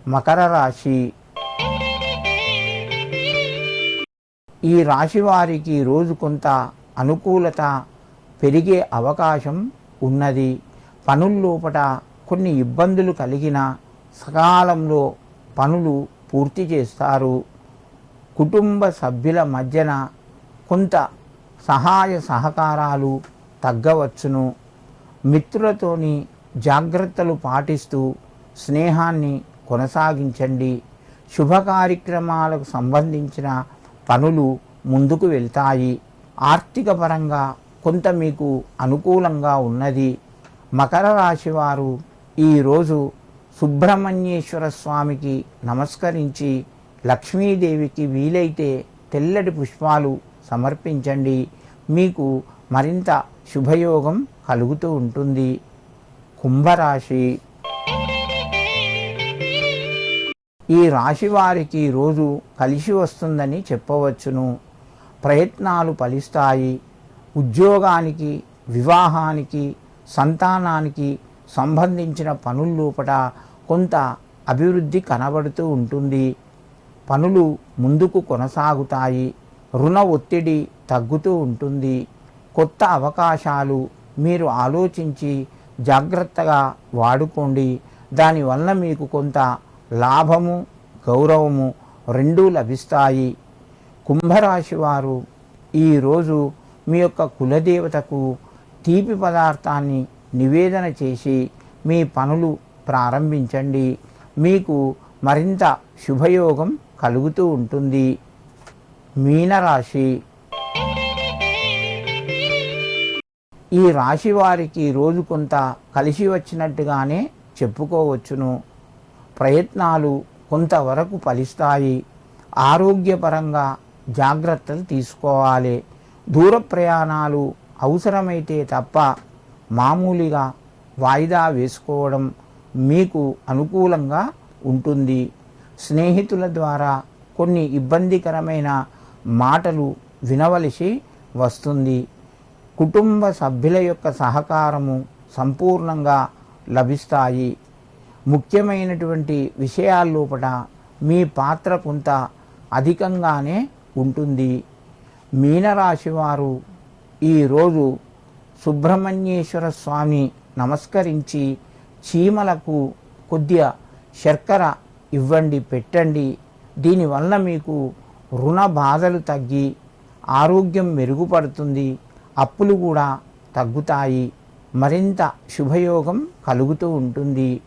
మకర రాశి. ఈ రాశి వారికి రోజు కొంత అనుకూలత పెరిగే అవకాశం ఉన్నది. పనుల్లోపట కొన్ని ఇబ్బందులు కలిగిన సకాలంలో పనులు పూర్తి చేస్తారు. కుటుంబ సభ్యుల మధ్యన కొంత సహాయ సహకారాలు తగ్గవచ్చును. మిత్రులతోని జాగ్రత్తలు పాటిస్తూ స్నేహాన్ని కొనసాగించండి. శుభ కార్యక్రమాలకు సంబంధించిన పనులు ముందుకు వెళ్తాయి. ఆర్థిక పరంగా కొంత మీకు అనుకూలంగా ఉన్నది. మకర రాశి వారు ఈరోజు సుబ్రహ్మణ్యేశ్వర స్వామికి నమస్కరించి లక్ష్మీదేవికి వీలైతే తెల్లటి పుష్పాలు సమర్పించండి. మీకు మరింత శుభయోగం కలుగుతూ ఉంటుంది. కుంభరాశి. ఈ రాశి వారికి రోజు కలిసి వస్తుందని చెప్పవచ్చును. ప్రయత్నాలు ఫలిస్తాయి. ఉద్యోగానికి, వివాహానికి, సంతానానికి సంబంధించిన పనుల్లోపట కొంత అభివృద్ధి కనబడుతూ ఉంటుంది. పనులు ముందుకు కొనసాగుతాయి. రుణ ఒత్తిడి తగ్గుతూ ఉంటుంది. కొత్త అవకాశాలు మీరు ఆలోచించి జాగ్రత్తగా వాడుకోండి. దానివల్ల మీకు కొంత లాభము, గౌరవము రెండూ లభిస్తాయి. కుంభరాశి వారు ఈరోజు మీ యొక్క కులదేవతకు తీపి పదార్థాన్ని నివేదన చేసి మీ పనులు ప్రారంభించండి. మీకు మరింత శుభయోగం కలుగుతూ ఉంటుంది. మీనరాశి. ఈ రాశి వారికి రోజు కొంత కలిసి వచ్చినట్టుగానే చెప్పుకోవచ్చును. ప్రయత్నాలు కొంతవరకు ఫలిస్తాయి. ఆరోగ్యపరంగా జాగ్రత్తలు తీసుకోవాలి. దూర ప్రయాణాలు అవసరమైతే తప్ప మామూలుగా వాయిదా వేసుకోవడం మీకు అనుకూలంగా ఉంటుంది. స్నేహితుల ద్వారా కొన్ని ఇబ్బందికరమైన మాటలు వినవలసి వస్తుంది. కుటుంబ సభ్యుల యొక్క సహకారము సంపూర్ణంగా లభిస్తాయి. ముఖ్యమైనటువంటి విషయాల్లోపట మీ పాత్ర కొంత అధికంగానే ఉంటుంది. మీనరాశి వారు ఈరోజు సుబ్రహ్మణ్యేశ్వర స్వామి నమస్కరించి చీమలకు కొద్దిగా శర్కర ఇవ్వండి, పెట్టండి. దీనివల్ల మీకు రుణ బాధలు తగ్గి ఆరోగ్యం మెరుగుపడుతుంది. అప్పులు కూడా తగ్గుతాయి. మరింత శుభయోగం కలుగుతూ ఉంటుంది.